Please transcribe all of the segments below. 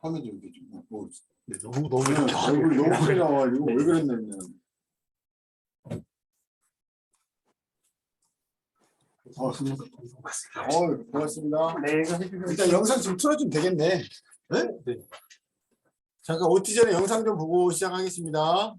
화면 좀 이렇게 좀 뭐, 네, 너무 그냥 얼굴이 너무 크게 나와가지고 왜 그랬냐면 고맙습니다. 네, 일단 영상 좀 틀어주면 되겠네. 네? 네. 잠깐 오기 전에 영상 좀 보고 시작하겠습니다.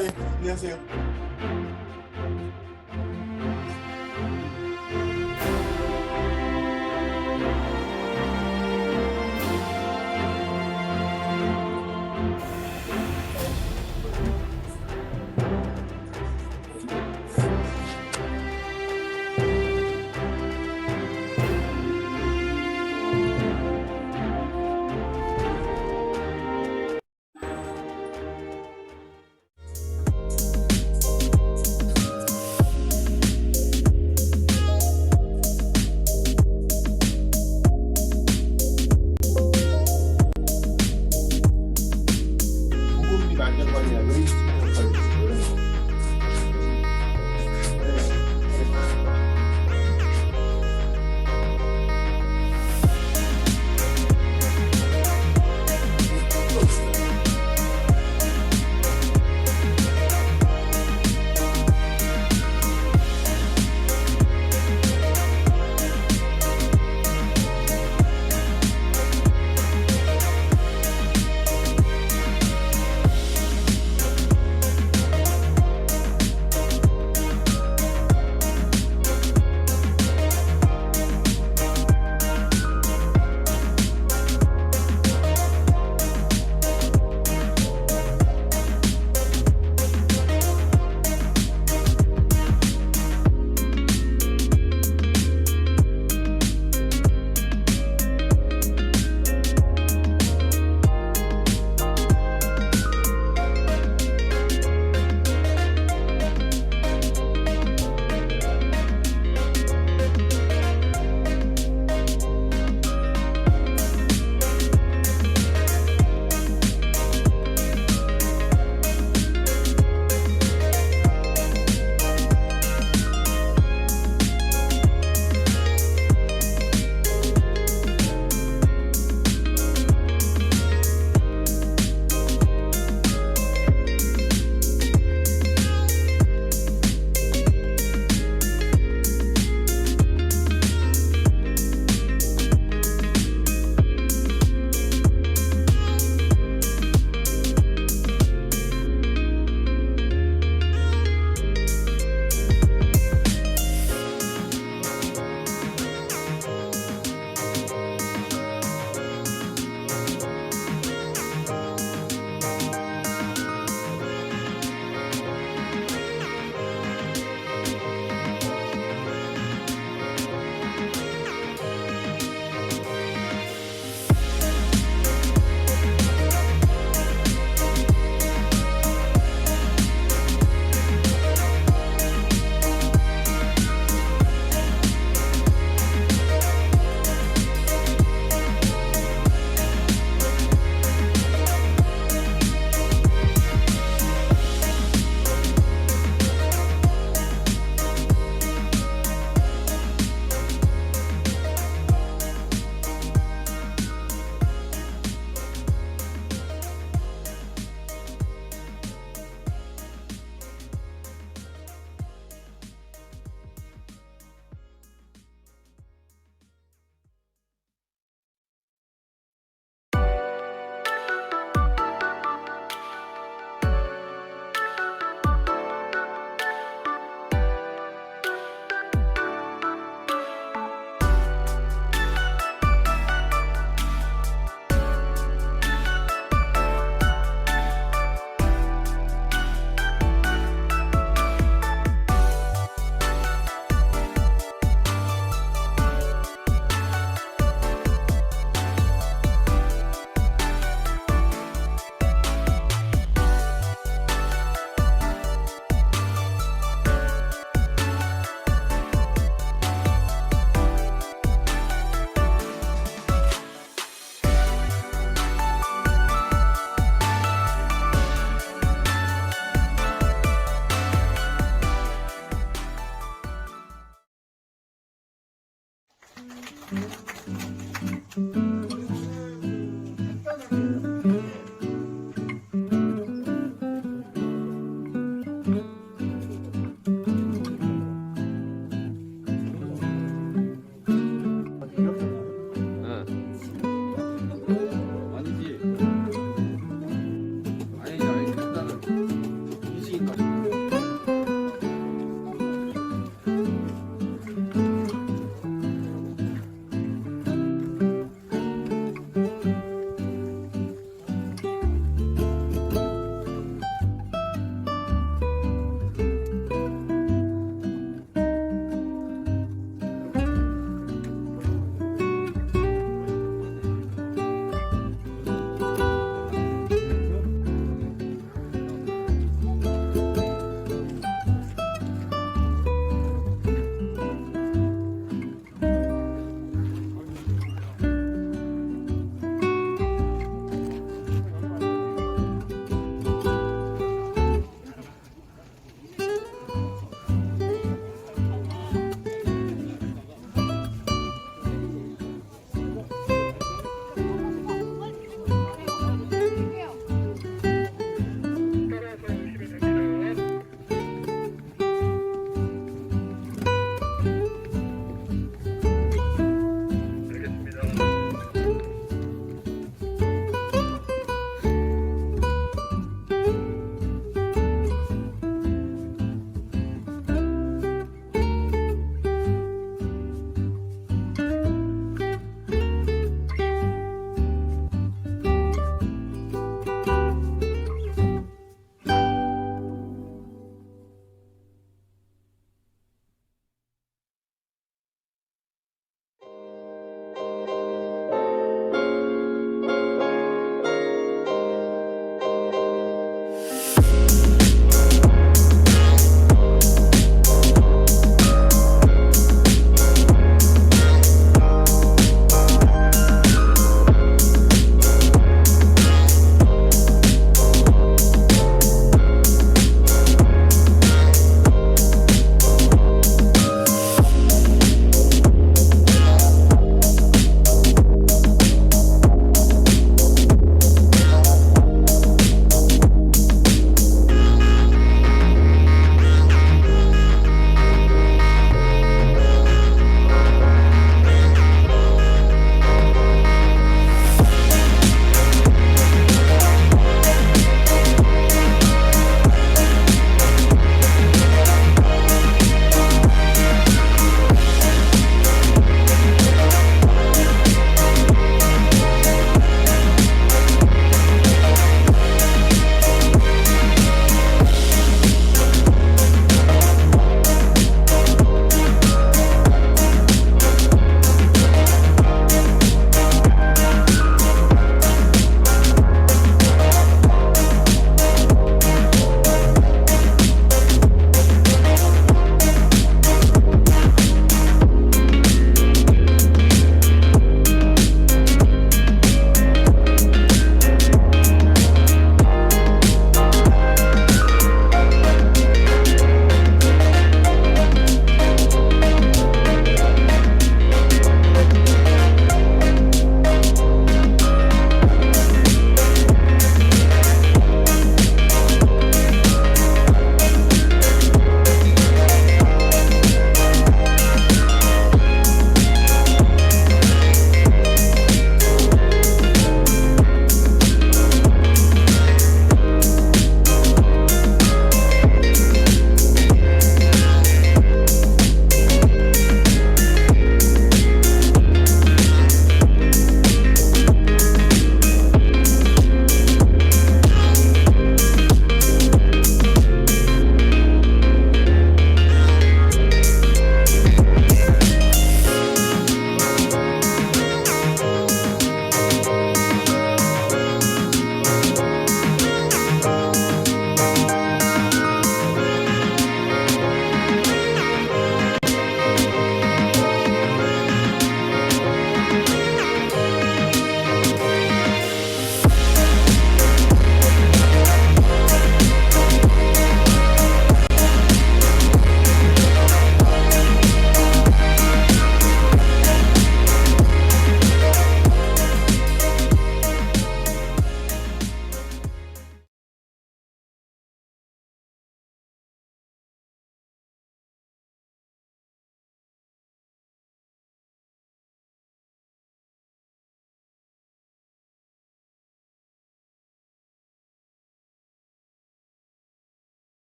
예, 안녕하세요.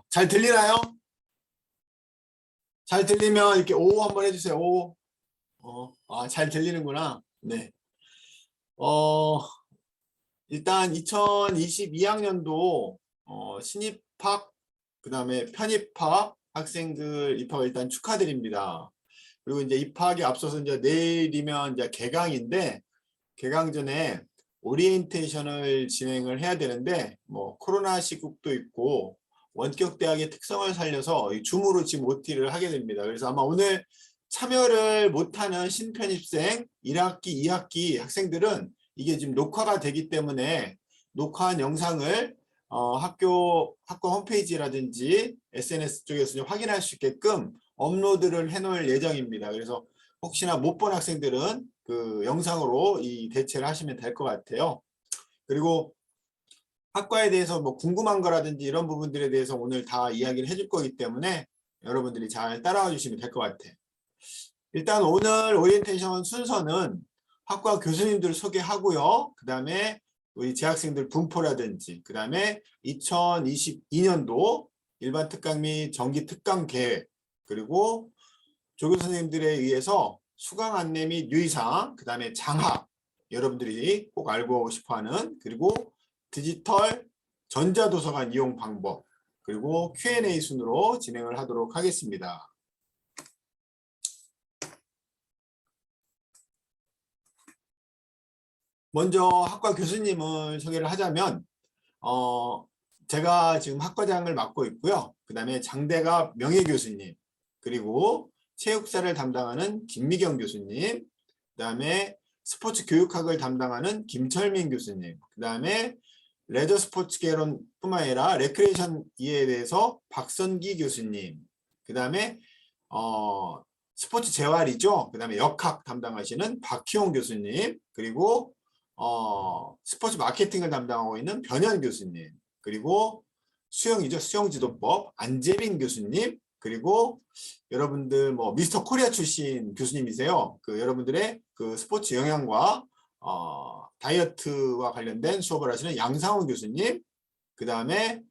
잘 들리나요? 잘 들리면 이렇게 오 한번 해주세요. 오. 잘 들리는구나. 네. 어, 일단 2022학년도 신입학, 그다음에 편입학 학생들 입학을 일단 축하드립니다. 그리고 이제 입학에 앞서서 이제 내일이면 이제 개강인데 개강 전에 오리엔테이션을 진행을 해야 되는데 뭐 코로나 시국도 있고 원격 대학의 특성을 살려서 줌으로 지금 OT를 하게 됩니다. 그래서 아마 오늘 참여를 못하는 신편입생 1학기, 2학기 학생들은 이게 지금 녹화가 되기 때문에 녹화한 영상을 학교 홈페이지라든지 SNS 쪽에서 확인할 수 있게끔 업로드를 해놓을 예정입니다. 그래서 혹시나 못 본 학생들은 그 영상으로 이 대체를 하시면 될 것 같아요. 그리고 학과에 대해서 뭐 궁금한 거라든지 이런 부분들에 대해서 오늘 다 이야기를 해줄 거기 때문에 여러분들이 잘 따라와 주시면 될 것 같아요. 일단 오늘 오리엔테이션 순서는 학과 교수님들 소개하고요. 그 다음에 우리 재학생들 분포라든지 그 다음에 2022년도 일반 특강 및 정기 특강 계획 그리고 조교 선생님들에 의해서 수강 안내 및 유의사항 그 다음에 장학 여러분들이 꼭 알고 싶어하는 그리고 디지털 전자도서관 이용 방법 그리고 Q&A 순으로 진행을 하도록 하겠습니다. 먼저 학과 교수님을 소개를 하자면 제가 지금 학과장을 맡고 있고요. 그 다음에 장대갑 명예교수님 그리고 체육사를 담당하는 김미경 교수님 그 다음에 스포츠 교육학을 담당하는 김철민 교수님 그 다음에 레저 스포츠 개론 뿐만 아니라 레크레이션 이에 대해서 박선기 교수님 그 다음에 스포츠 재활이죠. 그 다음에 역학 담당하시는 박희용 교수님 그리고 스포츠 마케팅을 담당하고 있는 변현 교수님 그리고 수영이죠. 수영지도법 안재민 교수님 그리고 여러분들 뭐 미스터 코리아 출신 교수님이세요. 그 여러분들의 그 스포츠 영양과 다이어트와 관련된 수업을 하시는 양상훈 교수님 그 다음에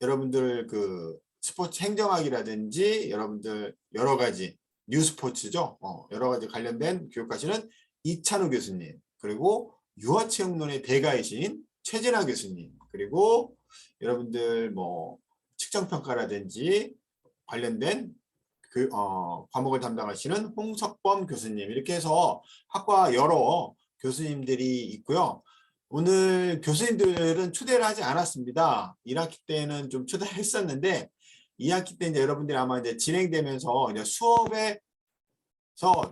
여러분들 그 스포츠 행정학이라든지 여러분들 여러 가지 뉴스포츠죠. 여러 가지 관련된 교육하시는 이찬우 교수님 그리고 유아체육론의 대가이신 최진아 교수님 그리고 여러분들 뭐 측정평가라든지 관련된 그 과목을 담당하시는 홍석범 교수님 이렇게 해서 학과 여러 교수님들이 있고요. 오늘 교수님들은 초대를 하지 않았습니다. 1학기 때는 좀 초대를 했었는데 2학기 때 이제 여러분들이 아마 이제 진행되면서 이제 수업에서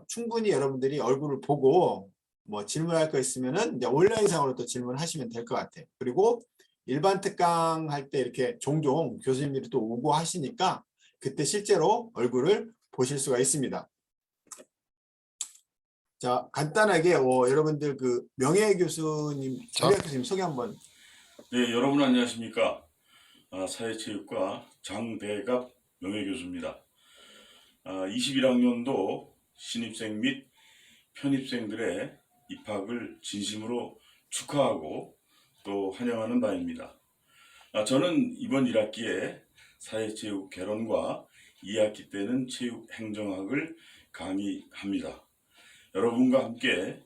충분히 여러분들이 얼굴을 보고 뭐 질문할 거 있으면은 이제 온라인상으로 또 질문하시면 될 것 같아요. 그리고 일반 특강 할 때 이렇게 종종 교수님들이 또 오고 하시니까 그때 실제로 얼굴을 보실 수가 있습니다. 자, 간단하게 여러분들 그 명예 교수님, 명예 교수님 소개 한번. 네, 여러분 안녕하십니까? 사회체육과 장대갑 명예교수입니다. 21학년도 신입생 및 편입생들의 입학을 진심으로 축하하고 또 환영하는 바입니다. 저는 이번 1학기에 사회체육 개론과 2학기 때는 체육행정학을 강의합니다. 여러분과 함께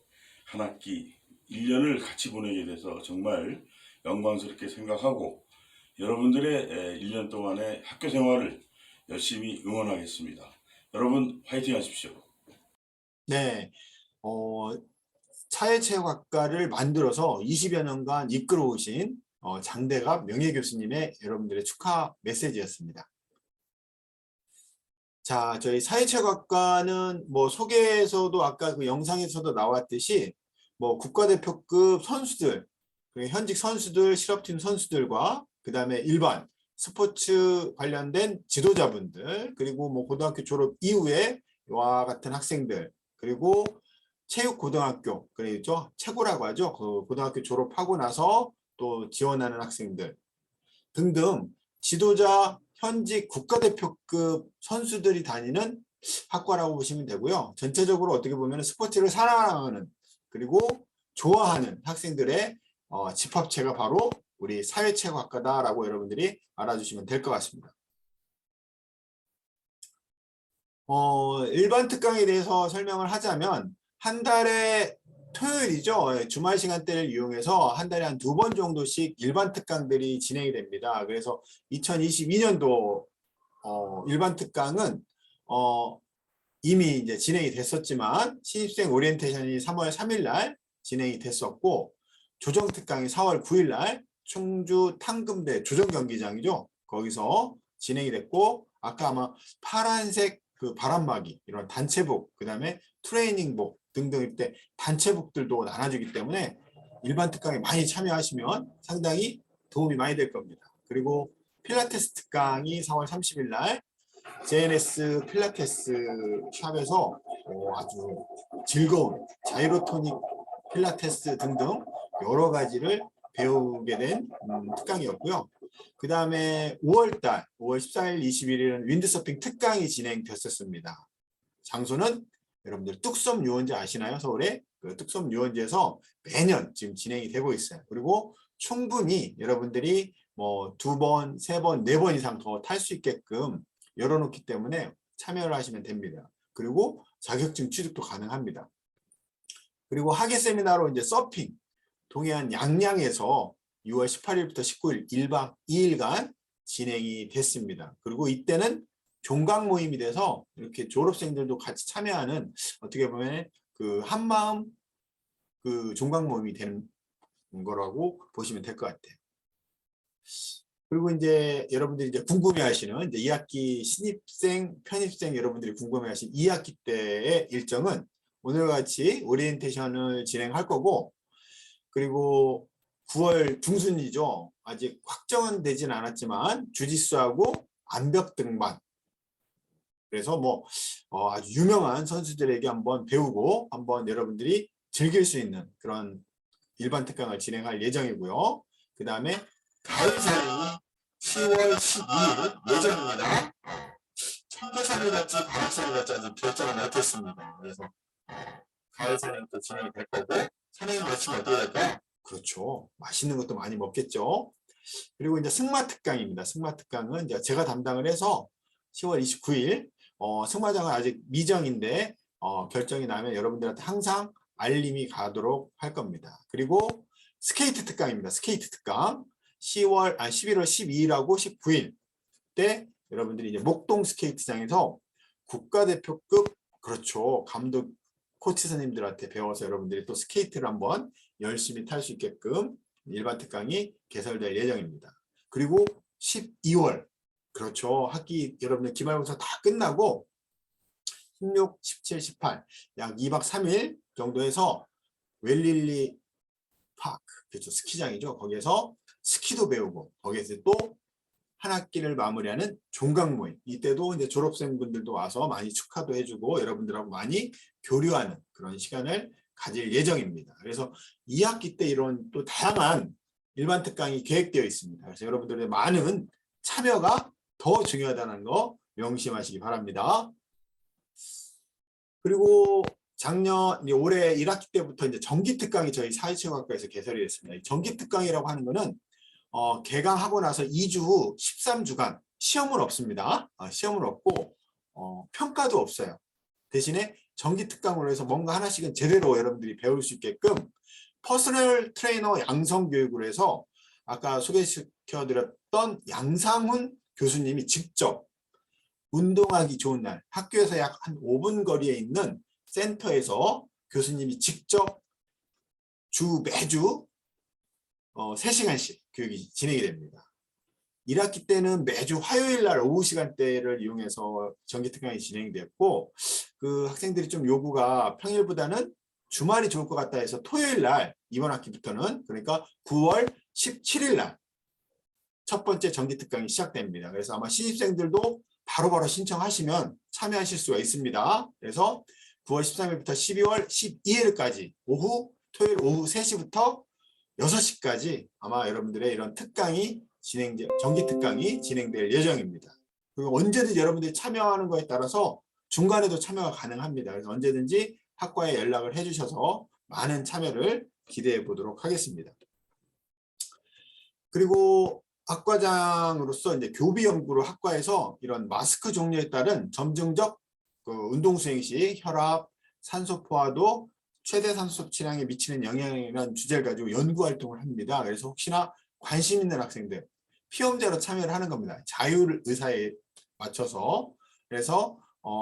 한 학기 1년을 같이 보내게 돼서 정말 영광스럽게 생각하고 여러분들의 1년 동안의 학교 생활을 열심히 응원하겠습니다. 여러분 화이팅 하십시오. 네, 사회체육학과를 만들어서 20여 년간 이끌어 오신 장대갑 명예 교수님의 여러분들의 축하 메시지였습니다. 자, 저희 사회체육학과는 뭐 소개에서도 아까 그 영상에서도 나왔듯이 뭐 국가대표급 선수들, 현직 선수들, 실업팀 선수들과 그 다음에 일반 스포츠 관련된 지도자분들 그리고 뭐 고등학교 졸업 이후에 와 같은 학생들 그리고 체육고등학교 그렇죠 최고라고 하죠. 그 고등학교 졸업하고 나서 또 지원하는 학생들 등등 지도자 현직 국가대표급 선수들이 다니는 학과라고 보시면 되고요. 전체적으로 어떻게 보면 스포츠를 사랑하는 그리고 좋아하는 학생들의 집합체가 바로 우리 사회체육학과다라고 여러분들이 알아주시면 될 것 같습니다. 일반 특강에 대해서 설명을 하자면 한 달에 토요일이죠. 주말 시간대를 이용해서 한 달에 한 2번 정도씩 일반 특강들이 진행이 됩니다. 그래서 2022년도 일반 특강은 이미 이제 진행이 됐었지만 신입생 오리엔테이션이 3월 3일 날 진행이 됐었고 조정 특강이 4월 9일 날 충주 탕금대 조정 경기장이죠. 거기서 진행이 됐고 아까 아마 파란색 그 바람막이 이런 단체복 그다음에 트레이닝복 등등 이때 단체복들도 나눠주기 때문에 일반 특강에 많이 참여하시면 상당히 도움이 많이 될 겁니다. 그리고 필라테스 특강이 4월 30일 날 JNS 필라테스 샵에서 아주 즐거운 자이로토닉 필라테스 등등 여러 가지를 배우게 된 특강이었고요. 그 다음에 5월달 5월 14일 21일은 윈드서핑 특강이 진행됐었습니다. 장소는 여러분들 뚝섬 유원지 아시나요? 서울에 그 뚝섬 유원지에서 매년 지금 진행이 되고 있어요. 그리고 충분히 여러분들이 뭐 2번, 3번, 4번 이상 더 탈 수 있게끔 열어놓기 때문에 참여를 하시면 됩니다. 그리고 자격증 취득도 가능합니다. 그리고 학예 세미나로 이제 서핑 동해안 양양에서 6월 18일부터 19일 1박 2일간 진행이 됐습니다. 그리고 이때는 종강 모임이 돼서 이렇게 졸업생들도 같이 참여하는 어떻게 보면 그 한마음 그 종강 모임이 되는 거라고 보시면 될 것 같아요. 그리고 이제 여러분들이 이제 궁금해하시는 이제 2학기 신입생, 편입생 여러분들이 궁금해하신 2학기 때의 일정은 오늘과 같이 오리엔테이션을 진행할 거고 그리고 9월 중순이죠. 아직 확정은 되진 않았지만 주짓수하고 암벽 등반 그래서 뭐 아주 유명한 선수들에게 한번 배우고 한번 여러분들이 즐길 수 있는 그런 일반 특강을 진행할 예정이고요. 그 다음에 가을 사령이 10월 12일 예정입니다. 청계산을 갈지 바람산을 갈지 아직 결정을 못했습니다. 그래서 가을 사령도 진행이 될 거고 선생님 마치면 어떻게 될까요? 그렇죠. 맛있는 것도 많이 먹겠죠. 그리고 이제 승마 특강입니다. 승마 특강은 이제 제가 담당을 해서 10월 29일 승마장은 아직 미정인데 결정이 나면 여러분들한테 항상 알림이 가도록 할 겁니다. 그리고 스케이트 특강입니다. 스케이트 특강 11월 12일하고 19일 때 여러분들이 이제 목동 스케이트장에서 국가대표급 그렇죠. 감독 코치 선생님들한테 배워서 여러분들이 또 스케이트를 한번 열심히 탈 수 있게끔 일반 특강이 개설될 예정입니다. 그리고 12월 그렇죠. 학기 여러분들 기말고사 다 끝나고 16, 17, 18 약 2박 3일 정도에서 웰릴리 파크 그렇죠. 스키장이죠. 거기에서 스키도 배우고 거기에서 또 한 학기를 마무리하는 종강 모임 이때도 이제 졸업생분들도 와서 많이 축하도 해주고 여러분들하고 많이 교류하는 그런 시간을 가질 예정입니다. 그래서 2학기 때 이런 또 다양한 일반 특강이 계획되어 있습니다. 그래서 여러분들의 많은 참여가 더 중요하다는 거 명심하시기 바랍니다. 그리고 올해 1학기 때부터 이제 정기 특강이 저희 사회체육학과에서 개설이 됐습니다. 정기 특강이라고 하는 거는 개강하고 나서 2주 후 13주간 시험은 없습니다. 시험은 없고 평가도 없어요. 대신에 정기 특강으로 해서 뭔가 하나씩은 제대로 여러분들이 배울 수 있게끔 퍼스널 트레이너 양성 교육을 해서 아까 소개시켜드렸던 양상훈 교수님이 직접 운동하기 좋은 날 학교에서 약 한 5분 거리에 있는 센터에서 교수님이 직접 매주 3시간씩 교육이 진행이 됩니다. 1학기 때는 매주 화요일 날 오후 시간대를 이용해서 정기특강이 진행됐고 그 학생들이 좀 요구가 평일보다는 주말이 좋을 것 같다 해서 토요일 날 이번 학기부터는 그러니까 9월 17일 날 첫 번째 정기특강이 시작됩니다. 그래서 아마 신입생들도 바로바로 신청하시면 참여하실 수가 있습니다. 그래서 9월 13일부터 12월 12일까지 토요일 오후 3시부터 6시까지 아마 여러분들의 이런 정기 특강이 진행될 예정입니다. 그리고 언제든지 여러분들이 참여하는 거에 따라서 중간에도 참여가 가능합니다. 그래서 언제든지 학과에 연락을 해주셔서 많은 참여를 기대해 보도록 하겠습니다. 그리고 학과장으로서 이제 교비 연구로 학과에서 이런 마스크 종류에 따른 점증적 그 운동 수행 시 혈압, 산소 포화도, 최대 산소 섭취량에 미치는 영향이라는 주제를 가지고 연구 활동을 합니다. 그래서 혹시나 관심 있는 학생들 피험자로 참여를 하는 겁니다. 자율 의사에 맞춰서. 그래서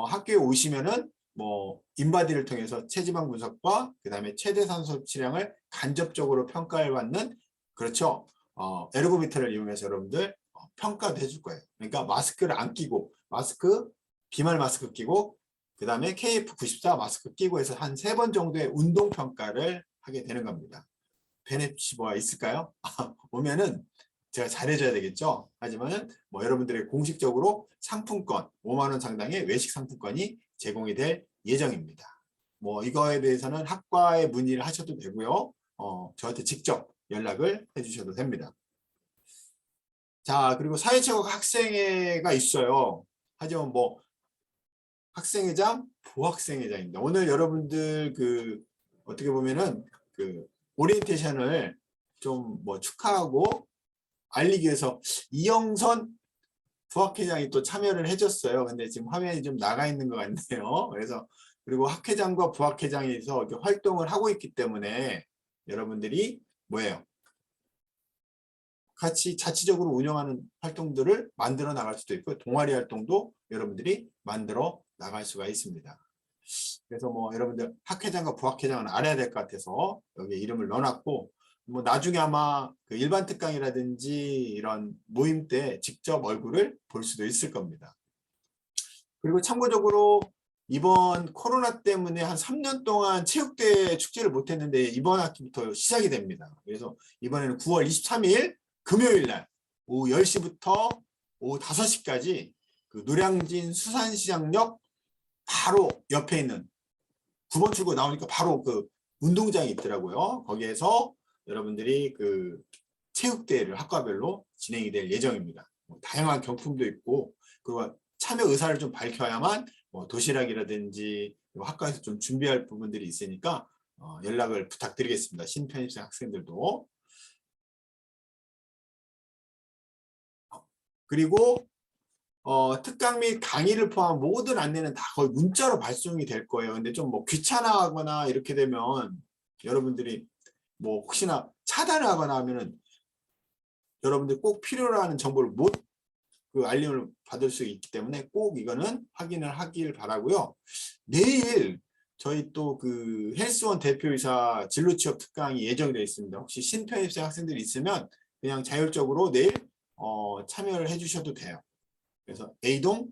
학교에 오시면은 뭐 인바디를 통해서 체지방 분석과 그다음에 최대 산소 섭취량을 간접적으로 평가를 받는, 그렇죠. 에르고미터를 이용해서 여러분들 평가도 해줄 거예요. 그러니까 마스크를 안 끼고, 비말 마스크 끼고, 그 다음에 KF94 마스크 끼고 해서 한 3번 정도의 운동 평가를 하게 되는 겁니다. 베네핏이 뭐가 있을까요? 오면은 제가 잘해줘야 되겠죠. 하지만은 뭐 여러분들의 공식적으로 상품권 5만 원 상당의 외식 상품권이 제공이 될 예정입니다. 뭐 이거에 대해서는 학과에 문의를 하셔도 되고요. 저한테 직접 연락을 해주셔도 됩니다. 자, 그리고 사회체육 학생회가 있어요. 하지만 뭐 학생회장, 부학생회장입니다. 오늘 여러분들 그 어떻게 보면은 그 오리엔테이션을 좀 뭐 축하하고 알리기 위해서 이영선 부학회장이 또 참여를 해줬어요. 근데 지금 화면이 좀 나가 있는 것 같네요. 그래서 그리고 학회장과 부학회장에서 이렇게 활동을 하고 있기 때문에 여러분들이 뭐예요? 같이 자치적으로 운영하는 활동들을 만들어 나갈 수도 있고 동아리 활동도 여러분들이 만들어 나갈 수가 있습니다. 그래서 뭐 여러분들 학회장과 부학회장은 알아야 될 것 같아서 여기에 이름을 넣어놨고, 뭐 나중에 아마 그 일반 특강이라든지 이런 모임 때 직접 얼굴을 볼 수도 있을 겁니다. 그리고 참고적으로 이번 코로나 때문에 한 3년 동안 체육대회 축제를 못했는데 이번 학기부터 시작이 됩니다. 그래서 이번에는 9월 23일 금요일 날 오후 10시부터 오후 5시까지 그 노량진 수산시장역 바로 옆에 있는 9번 출구 나오니까 바로 그 운동장이 있더라고요. 거기에서 여러분들이 그 체육대회를 학과별로 진행이 될 예정입니다. 뭐 다양한 경품도 있고, 그리고 참여 의사를 좀 밝혀야만 뭐 도시락이라든지 학과에서 좀 준비할 부분들이 있으니까 연락을 부탁드리겠습니다. 신편입생 학생들도. 그리고 특강 및 강의를 포함한 모든 안내는 다 거의 문자로 발송이 될 거예요. 근데 좀 뭐 귀찮아하거나 이렇게 되면 여러분들이 뭐 혹시나 차단을 하거나 하면은 여러분들 꼭 필요로 하는 정보를 못 그 알림을 받을 수 있기 때문에 꼭 이거는 확인을 하길 바라고요. 내일 저희 또 그 헬스원 대표이사 진로 취업 특강이 예정이 되어 있습니다. 혹시 신편입생 학생들이 있으면 그냥 자율적으로 내일 참여를 해주셔도 돼요. 그래서 A동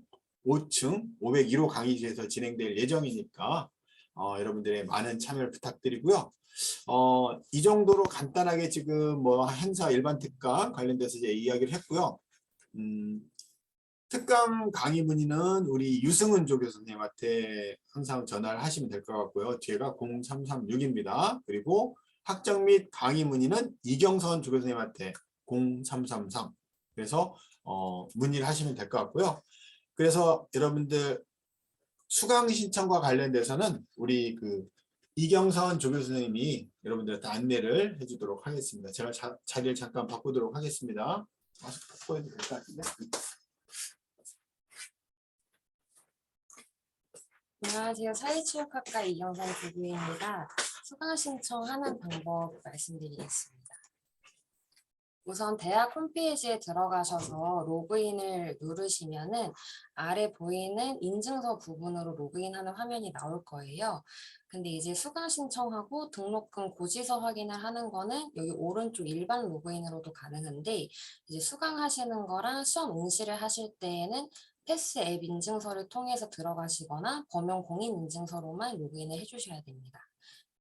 5층 501호 강의실에서 진행될 예정이니까 여러분들의 많은 참여를 부탁드리고요. 이 정도로 간단하게 지금 뭐 행사 일반 특강 관련돼서 이제 이야기를 했고요. 특강 강의 문의는 우리 유승은 조교수님한테 항상 전화를 하시면 될 것 같고요. 제가 0336입니다. 그리고 학정 및 강의 문의는 이경선 조교수님한테 0333. 그래서 문의를 하시면 될 것 같고요. 그래서 여러분들 수강 신청과 관련돼서는 우리 그 이경선 조교수님이 여러분들한테 안내를 해주도록 하겠습니다. 제가 자리를 잠깐 바꾸도록 하겠습니다. 마스크 바꿔야 될 것 같은데. 안녕하세요. 사회체육학과 이경선 교구입니다. 수강 신청하는 방법 말씀드리겠습니다. 우선 대학 홈페이지에 들어가셔서 로그인을 누르시면은 아래 보이는 인증서 부분으로 로그인하는 화면이 나올 거예요. 근데 이제 수강 신청하고 등록금 고지서 확인을 하는 거는 여기 오른쪽 일반 로그인으로도 가능한데, 이제 수강하시는 거랑 시험 응시를 하실 때에는 패스 앱 인증서를 통해서 들어가시거나 범용 공인 인증서로만 로그인을 해주셔야 됩니다.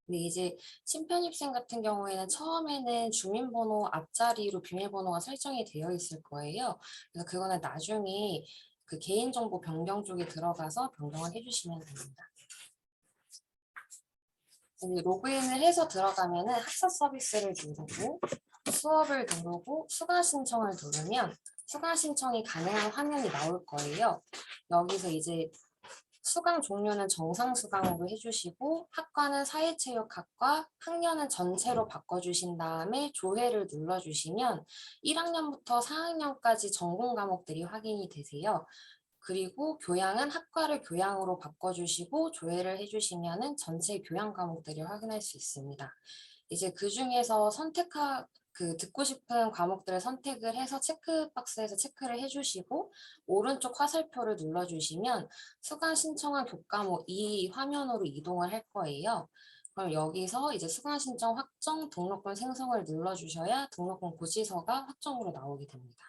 근데 이제 신편입생 같은 경우에는 처음에는 주민번호 앞자리로 비밀번호가 설정이 되어 있을 거예요. 그래서 그거는 나중에 그 개인정보 변경 쪽에 들어가서 변경을 해주시면 됩니다. 로그인을 해서 들어가면은 학사 서비스를 누르고 수업을 누르고 수강 신청을 누르면 수강 신청이 가능한 화면이 나올 거예요. 여기서 이제 수강 종류는 정상 수강으로 해주시고 학과는 사회체육학과, 학년은 전체로 바꿔주신 다음에 조회를 눌러주시면 1학년부터 4학년까지 전공 과목들이 확인이 되세요. 그리고 교양은 학과를 교양으로 바꿔주시고 조회를 해주시면은 전체 교양 과목들이 확인할 수 있습니다. 이제 그 중에서 듣고 싶은 과목들을 선택을 해서 체크박스에서 체크를 해주시고 오른쪽 화살표를 눌러주시면 수강 신청한 교과목 이 화면으로 이동을 할 거예요. 그럼 여기서 이제 수강 신청 확정 등록금 생성을 눌러주셔야 등록금 고지서가 확정으로 나오게 됩니다.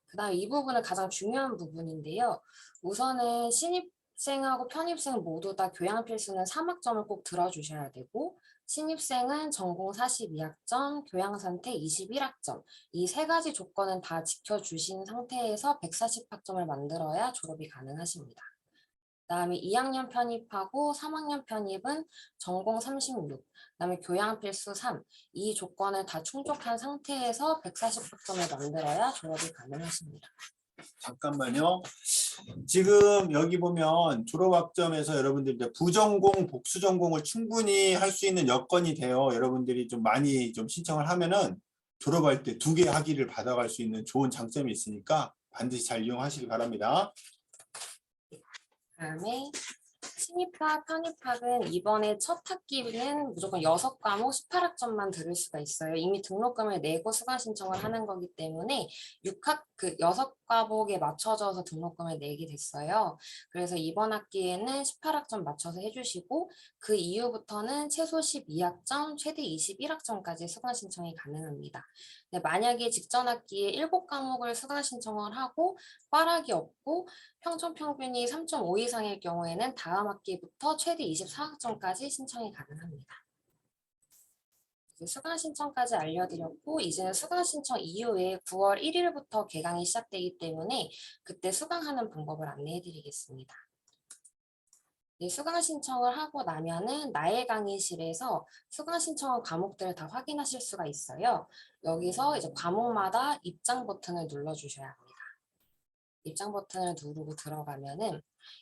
그다음 이 부분은 가장 중요한 부분인데요. 우선은 신입생하고 편입생 모두 다 교양 필수는 3학점을 꼭 들어주셔야 되고 신입생은 전공 42학점, 교양 선택 21학점 이 세 가지 조건은 다 지켜주신 상태에서 140학점을 만들어야 졸업이 가능하십니다. 그다음에 2학년 편입하고 3학년 편입은 전공 36, 그다음에 교양 필수 3, 이 조건을 다 충족한 상태에서 140학점을 만들어야 졸업이 가능하십니다. 잠깐만요. 지금 여기 보면 졸업학점에서 여러분들이 이제 부전공, 복수전공을 충분히 할 수 있는 여건이 돼요. 여러분들이 좀 많이 좀 신청을 하면은 졸업할 때 2개 학위를 받아갈 수 있는 좋은 장점이 있으니까 반드시 잘 이용하시기 바랍니다. 그다음에 신입학, 편입학은 이번에 첫 학기는 무조건 6과목 18학점만 들을 수가 있어요. 이미 등록금을 내고 수강 신청을 하는 거기 때문에 6과목에 맞춰져서 등록금을 내게 됐어요. 그래서 이번 학기에는 18학점 맞춰서 해주시고 그 이후부터는 최소 12학점, 최대 21학점까지 수강 신청이 가능합니다. 만약에 직전 학기에 7과목을 수강 신청을 하고 꽈락이 없고 평점 평균이 3.5 이상일 경우에는 다음 학기부터 최대 24학점까지 신청이 가능합니다. 수강 신청까지 알려드렸고 이제는 수강 신청 이후에 9월 1일부터 개강이 시작되기 때문에 그때 수강하는 방법을 안내해드리겠습니다. 수강 신청을 하고 나면은 나의 강의실에서 수강 신청한 과목들을 다 확인하실 수가 있어요. 여기서 이제 과목마다 입장 버튼을 눌러주셔야 합니다. 입장 버튼을 누르고 들어가면은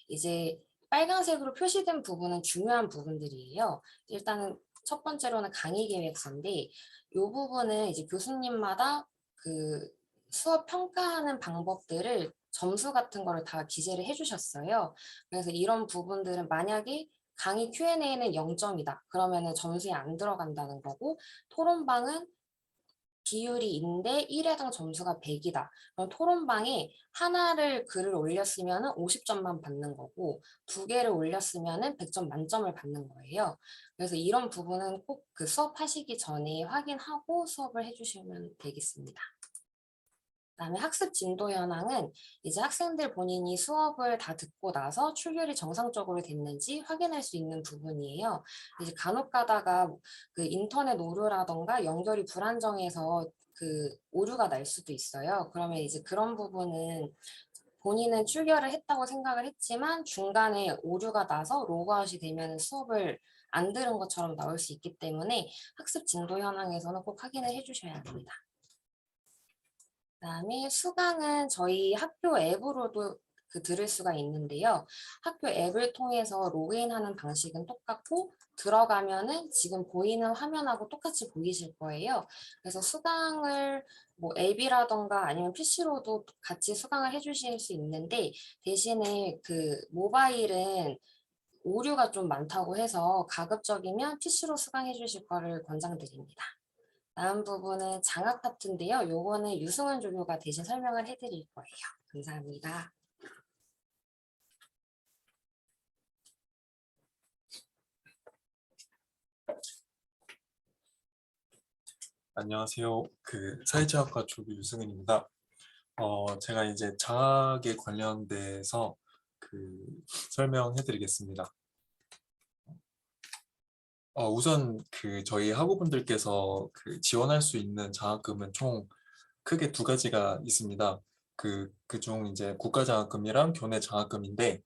이제 빨간색으로 표시된 부분은 중요한 부분들이에요. 일단은 첫 번째로는 강의 계획서인데 이 부분은 이제 교수님마다 그 수업 평가하는 방법들을 점수 같은 거를 다 기재를 해주셨어요. 그래서 이런 부분들은 만약에 강의 Q&A는 0점이다. 그러면은 점수에 안 들어간다는 거고 토론방은 비율이 인데 1회당 점수가 100이다. 그럼 토론방에 하나를 글을 올렸으면 50점만 받는 거고 2개를 올렸으면 100점 만점을 받는 거예요. 그래서 이런 부분은 꼭 그 수업하시기 전에 확인하고 수업을 해주시면 되겠습니다. 그다음에 학습 진도 현황은 이제 학생들 본인이 수업을 다 듣고 나서 출결이 정상적으로 됐는지 확인할 수 있는 부분이에요. 이제 간혹 가다가 그 인터넷 오류라던가 연결이 불안정해서 그 오류가 날 수도 있어요. 그러면 이제 그런 부분은 본인은 출결을 했다고 생각을 했지만 중간에 오류가 나서 로그아웃이 되면 수업을 안 들은 것처럼 나올 수 있기 때문에 학습 진도 현황에서는 꼭 확인을 해주셔야 합니다. 그다음에 수강은 저희 학교 앱으로도 들을 수가 있는데요. 학교 앱을 통해서 로그인하는 방식은 똑같고 들어가면은 지금 보이는 화면하고 똑같이 보이실 거예요. 그래서 수강을 뭐 앱이라던가 아니면 PC로도 같이 수강을 해주실 수 있는데 대신에 그 모바일은 오류가 좀 많다고 해서 가급적이면 PC로 수강해 주실 거를 권장드립니다. 다음 부분은 장학 파트인데요. 요거는 유승은 조교가 대신 설명을 해드릴 거예요. 감사합니다. 안녕하세요. 사회체육학과 조교 유승은입니다. 제가 이제 장학에 관련돼서 설명해드리겠습니다. 우선 저희 학우분들께서 지원할 수 있는 장학금은 총 크게 2가지가 있습니다. 그중 이제 국가장학금이랑 교내장학금인데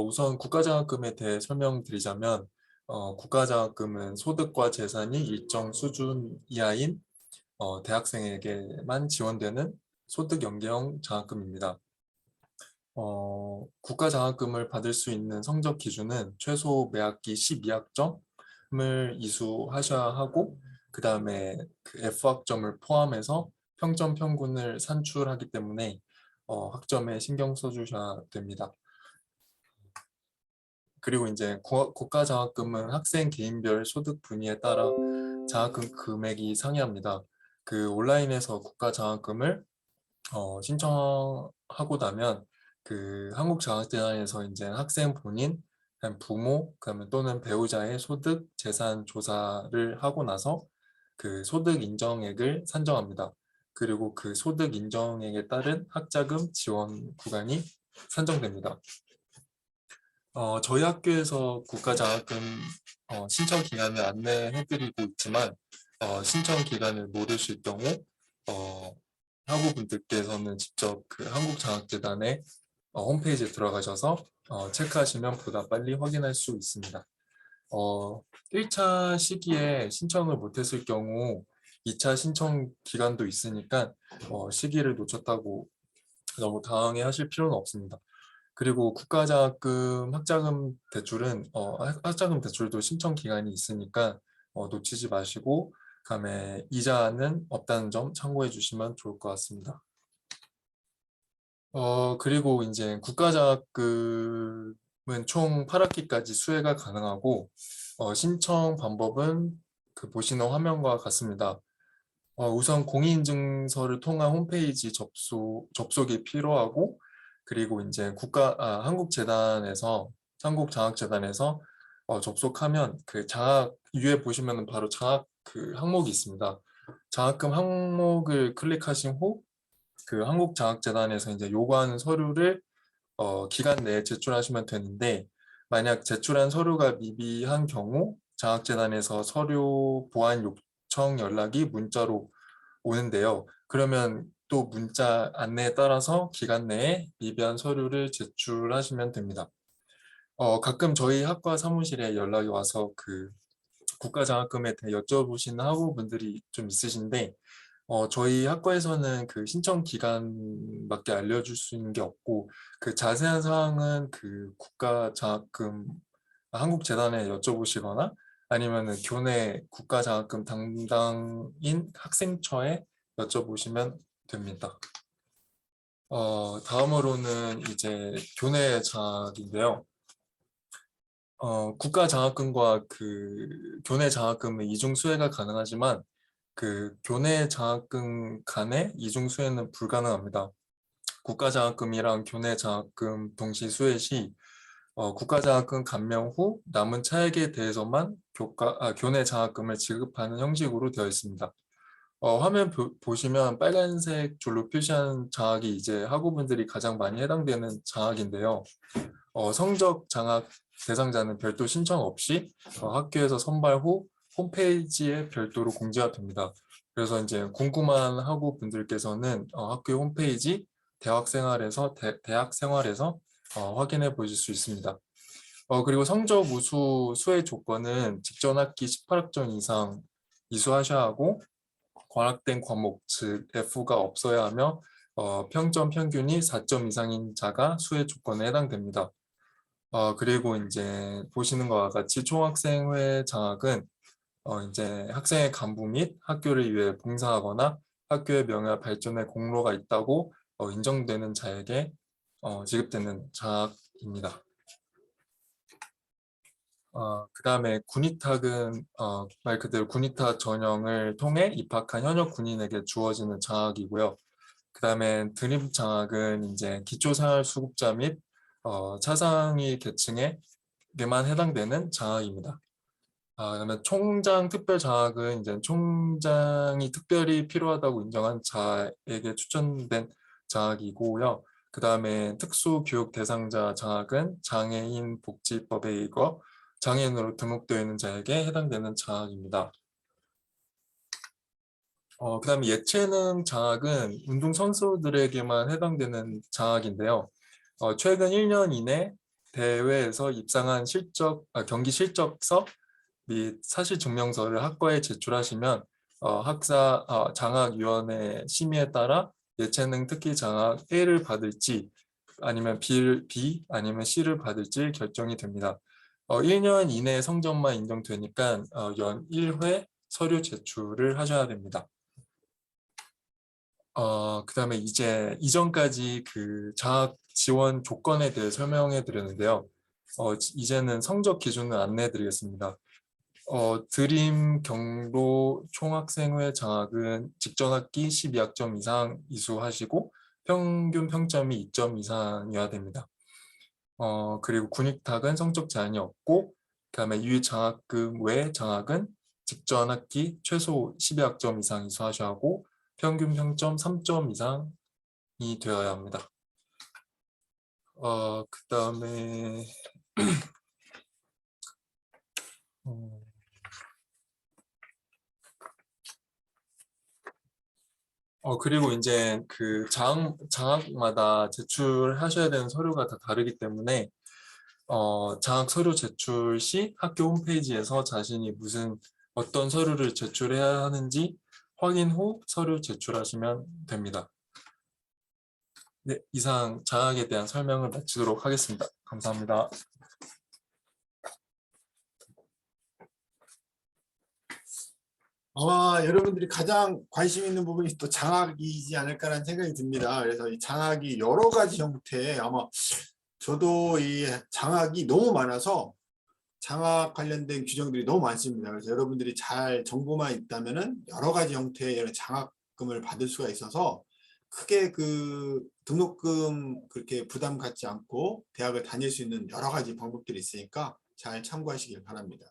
우선 국가장학금에 대해 설명드리자면 국가장학금은 소득과 재산이 일정 수준 이하인 대학생에게만 지원되는 소득 연계형 장학금입니다. 국가장학금을 받을 수 있는 성적 기준은 최소 매학기 12학점을 이수하셔야 하고, 그 다음에 그 F학점을 포함해서 평점 평균을 산출하기 때문에 학점에 신경 써주셔야 됩니다. 그리고 이제 국가장학금은 학생 개인별 소득 분위에 따라 장학금 금액이 상이합니다. 그 온라인에서 국가장학금을 신청하고 나면 그 한국장학재단에서 이제 학생 본인, 그다음 부모, 그다음에 또는 배우자의 소득 재산 조사를 하고 나서 그 소득 인정액을 산정합니다. 그리고 그 소득 인정액에 따른 학자금 지원 구간이 산정됩니다. 저희 학교에서 국가장학금 신청 기간을 안내해드리고 있지만 신청 기간을 모르실 경우 학우분들께서는 직접 그 한국장학재단의 홈페이지에 들어가셔서 체크하시면 보다 빨리 확인할 수 있습니다. 1차 시기에 신청을 못했을 경우 2차 신청 기간도 있으니까 시기를 놓쳤다고 너무 당황해 하실 필요는 없습니다. 그리고 국가장학금 학자금 대출은 학자금 대출도 신청 기간이 있으니까 놓치지 마시고, 그다음에 이자는 없다는 점 참고해 주시면 좋을 것 같습니다. 그리고 이제 국가장학금은 총 8학기까지 수혜가 가능하고 신청 방법은 그 보시는 화면과 같습니다. 우선 공인인증서를 통한 홈페이지 접속이 필요하고, 그리고 이제 한국장학재단에서 접속하면 그 위에 보시면 바로 장학 그 항목이 있습니다. 장학금 항목을 클릭하신 후 그 한국장학재단에서 이제 요구하는 서류를 기간 내에 제출하시면 되는데, 만약 제출한 서류가 미비한 경우 장학재단에서 서류 보완 요청 연락이 문자로 오는데요. 그러면 또 문자 안내에 따라서 기간 내에 미비한 서류를 제출하시면 됩니다. 가끔 저희 학과 사무실에 연락이 와서 그 국가장학금에 대해 여쭤보시는 학우분들이 좀 있으신데, 저희 학과에서는 그 신청 기간밖에 알려줄 수 있는 게 없고, 그 자세한 사항은 그 국가장학금 한국재단에 여쭤보시거나 아니면은 교내 국가장학금 담당인 학생처에 여쭤보시면 됩니다. 다음으로는 이제 교내 장학인데요. 국가장학금과 그 교내 장학금은 이중 수혜가 가능하지만 그 교내 장학금 간의 이중 수혜는 불가능합니다. 국가장학금이랑 교내 장학금 동시 수혜 시 국가장학금 감면 후 남은 차액에 대해서만 교내 장학금을 지급하는 형식으로 되어 있습니다. 화면 보시면 빨간색 줄로 표시한 장학이 이제 학우분들이 가장 많이 해당되는 장학인데요. 성적 장학 대상자는 별도 신청 없이 학교에서 선발 후 홈페이지에 별도로 공지가 됩니다. 그래서 이제 궁금한 학우분들께서는 학교 홈페이지 대학 생활에서 확인해 보실 수 있습니다. 그리고 성적 우수 수혜 조건은 직전 학기 18학점 이상 이수하셔야 하고, 관악된 과목 즉 F가 없어야 하며 평점 평균이 4점 이상인 자가 수혜 조건에 해당됩니다. 그리고 이제 보시는 것과 같이 총학생회 장학은 이제 학생의 간부 및 학교를 위해 봉사하거나 학교의 명예와 발전에 공로가 있다고 인정되는 자에게 지급되는 장학입니다. 그 다음에 군의탁은 말 그대로 군의탁 전형을 통해 입학한 현역 군인에게 주어지는 장학이고요. 그 다음에 드립장학은 이제 기초생활수급자 및 차상위 계층에게만 해당되는 장학입니다. 그다음에 총장 특별장학은 이제 총장이 특별히 필요하다고 인정한 자에게 추천된 장학이고요. 그 다음에 특수교육 대상자 장학은 장애인 복지법에 의거 장애인으로 등록되어 있는 자에게 해당되는 장학입니다. 그 다음에 예체능 장학은 운동선수들에게만 해당되는 장학인데요. 최근 1년 이내 대회에서 입상한 경기 실적서 및 사실증명서를 학과에 제출하시면 장학위원회 심의에 따라 예체능 특기 장학 A를 받을지 아니면 B 아니면 C를 받을지 결정이 됩니다. 1년 이내 성적만 인정되니까 연 1회 서류 제출을 하셔야 됩니다. 그다음에 이제 이전까지 그 장학 지원 조건에 대해 설명해 드렸는데요. 이제는 성적 기준을 안내해 드리겠습니다. 드림 경로 총학생회 장학은 직전 학기 12학점 이상 이수하시고 평균 평점이 2점 이상이어야 됩니다. 그리고 군의탁은 성적 제한이 없고, 그다음에 유장학금 외 장학은 직전 학기 최소 12학점 이상 이수하셔야 하고 평균 평점 3점 이상이 되어야 합니다. 그다음에 그리고 이제 그 장학마다 제출하셔야 되는 서류가 다 다르기 때문에 장학 서류 제출 시 학교 홈페이지에서 자신이 어떤 서류를 제출해야 하는지 확인 후 서류 제출하시면 됩니다. 네, 이상 장학에 대한 설명을 마치도록 하겠습니다. 감사합니다. 아마 여러분들이 가장 관심 있는 부분이 또 장학이지 않을까라는 생각이 듭니다. 그래서 이 장학이 여러 가지 형태, 아마 저도 이 장학이 너무 많아서 장학 관련된 규정들이 너무 많습니다. 그래서 여러분들이 잘 정보만 있다면은 여러 가지 형태의 이런 장학금을 받을 수가 있어서 크게 그 등록금 그렇게 부담 갖지 않고 대학을 다닐 수 있는 여러 가지 방법들이 있으니까 잘 참고하시길 바랍니다.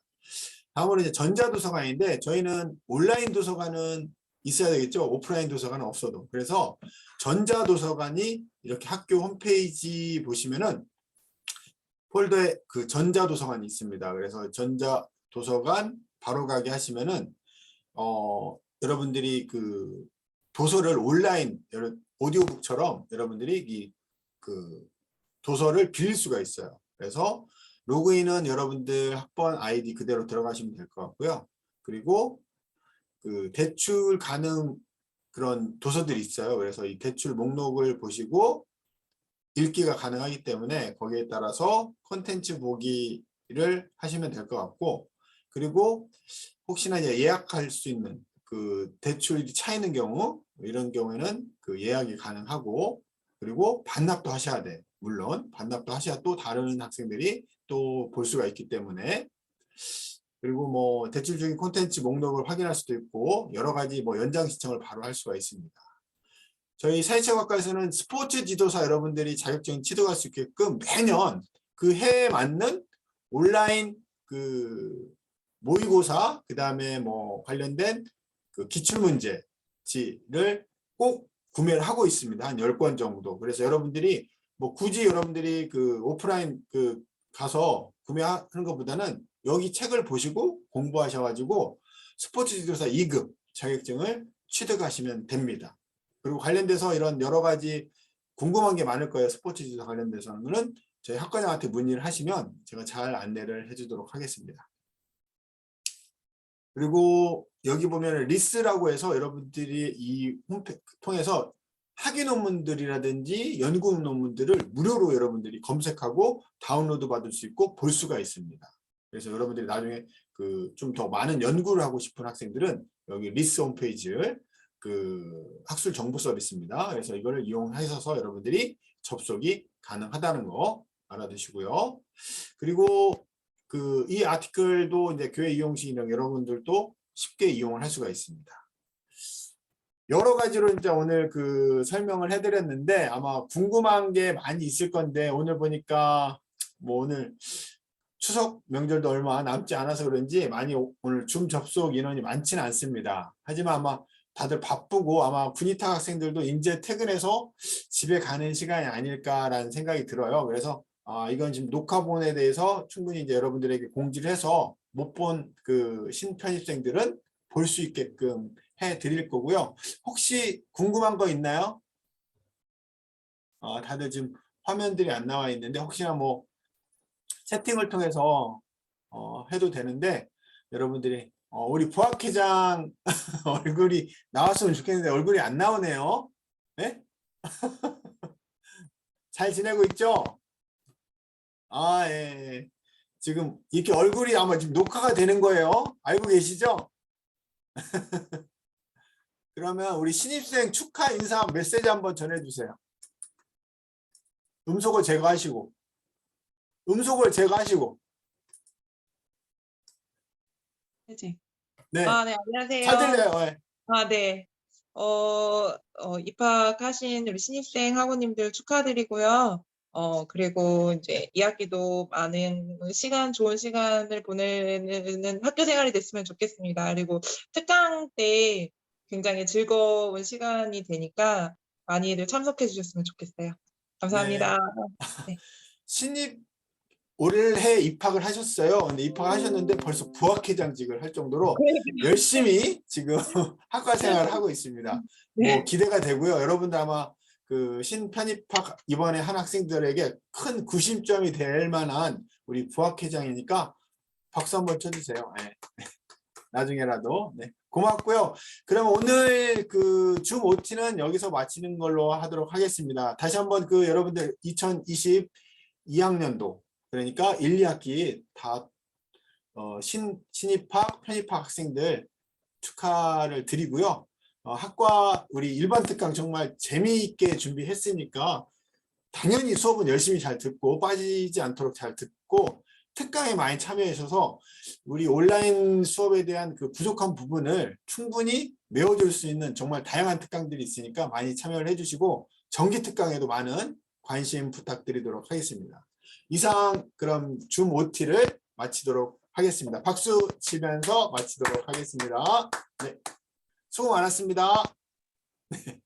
다음으로 이제 전자도서관인데 저희는 온라인 도서관은 있어야 되겠죠. 오프라인 도서관은 없어도. 그래서 전자도서관이 이렇게 학교 홈페이지 보시면은 폴더에 그 전자도서관이 있습니다. 그래서 전자도서관 바로 가게 하시면은 여러분들이 그 도서를 온라인 오디오북처럼 여러분들이 그 도서를 빌릴 수가 있어요. 그래서 로그인은 여러분들 학번 아이디 그대로 들어가시면 될 것 같고요. 그리고 그 대출 가능 그런 도서들이 있어요. 그래서 이 대출 목록을 보시고 읽기가 가능하기 때문에 거기에 따라서 콘텐츠 보기를 하시면 될 것 같고, 그리고 혹시나 이제 예약할 수 있는 그 대출이 차 있는 경우 이런 경우에는 그 예약이 가능하고, 그리고 반납도 하셔야 돼. 물론 반납도 하셔야 또 다른 학생들이 또 볼 수가 있기 때문에. 그리고 뭐 대출 중인 콘텐츠 목록을 확인할 수도 있고 여러 가지 뭐 연장 신청을 바로 할 수가 있습니다. 저희 사회체육학과에서는 스포츠 지도사 여러분들이 자격증 취득할 수 있게끔 매년 그 해에 맞는 온라인 그 모의고사, 그 다음에 뭐 관련된 그 기출문제지를 꼭 구매를 하고 있습니다. 한 10권 정도. 그래서 여러분들이 뭐 굳이 여러분들이 그 오프라인 그 가서 구매하는 것보다는 여기 책을 보시고 공부하셔가지고 스포츠 지도사 2급 자격증을 취득하시면 됩니다. 그리고 관련돼서 이런 여러 가지 궁금한 게 많을 거예요. 스포츠 지도사 관련돼서는 저희 학과장한테 문의를 하시면 제가 잘 안내를 해주도록 하겠습니다. 그리고 여기 보면 리스라고 해서 여러분들이 이 홈페이지 통해서 학위 논문들이라든지 연구 논문들을 무료로 여러분들이 검색하고 다운로드 받을 수 있고 볼 수가 있습니다. 그래서 여러분들이 나중에 그 좀 더 많은 연구를 하고 싶은 학생들은 여기 리스 홈페이지를 그 학술 정보 서비스입니다. 그래서 이거를 이용하셔서 여러분들이 접속이 가능하다는 거 알아두시고요. 그리고 그 이 아티클도 이제 교회 이용 시인형 여러분들도 쉽게 이용을 할 수가 있습니다. 여러 가지로 이제 오늘 그 설명을 해드렸는데 아마 궁금한 게 많이 있을 건데 오늘 보니까 뭐 오늘 추석 명절도 얼마 남지 않아서 그런지 많이 오늘 줌 접속 인원이 많지는 않습니다. 하지만 아마 다들 바쁘고 아마 군의탁 학생들도 이제 퇴근해서 집에 가는 시간이 아닐까라는 생각이 들어요. 그래서 이건 지금 녹화본에 대해서 충분히 이제 여러분들에게 공지를 해서 못 본 그 신편입생들은 볼 수 있게끔 해 드릴 거고요. 혹시 궁금한 거 있나요? 다들 지금 화면들이 안 나와 있는데 혹시나 뭐 채팅을 통해서 해도 되는데 여러분들이 우리 부학회장 얼굴이 나왔으면 좋겠는데 얼굴이 안 나오네요. 네? 잘 지내고 있죠? 아, 예. 지금 이렇게 얼굴이 아마 지금 녹화가 되는 거예요. 알고 계시죠? 그러면 우리 신입생 축하 인사 메시지 한번 전해주세요. 음속을 제거하시고. 음속을 제거하시고. 그치? 네. 네, 안녕하세요. 잘 들려요. 예. 네. 입학하신 우리 신입생 학우님들 축하드리고요. 그리고 이제 2학기도 많은 좋은 시간을 보내는 학교 생활이 됐으면 좋겠습니다. 그리고 특강 때 굉장히 즐거운 시간이 되니까 많이들 참석해 주셨으면 좋겠어요. 감사합니다. 신입 올해 입학을 하셨어요. 근데 입학을 하셨는데 벌써 부학회장직을 할 정도로 열심히 지금 학과 생활을 하고 있습니다. 뭐 기대가 되고요. 여러분들 아마 그 신편입학 이번에 한 학생들에게 큰 구심점이 될 만한 우리 부학회장이니까 박수 한번 쳐주세요. 네. 나중에라도. 네. 고맙고요. 그럼 오늘 그 줌 OT는 여기서 마치는 걸로 하도록 하겠습니다. 다시 한번 그 여러분들 2022학년도 그러니까 1, 2학기 다 신입학, 편입학 학생들 축하를 드리고요. 학과 우리 일반 특강 정말 재미있게 준비했으니까 당연히 수업은 열심히 잘 듣고 빠지지 않도록 잘 듣고 특강에 많이 참여해 주셔서 우리 온라인 수업에 대한 그 부족한 부분을 충분히 메워줄 수 있는 정말 다양한 특강들이 있으니까 많이 참여를 해주시고 정기 특강에도 많은 관심 부탁드리도록 하겠습니다. 이상 그럼 줌 OT를 마치도록 하겠습니다. 박수 치면서 마치도록 하겠습니다. 네. 수고 많았습니다. 네.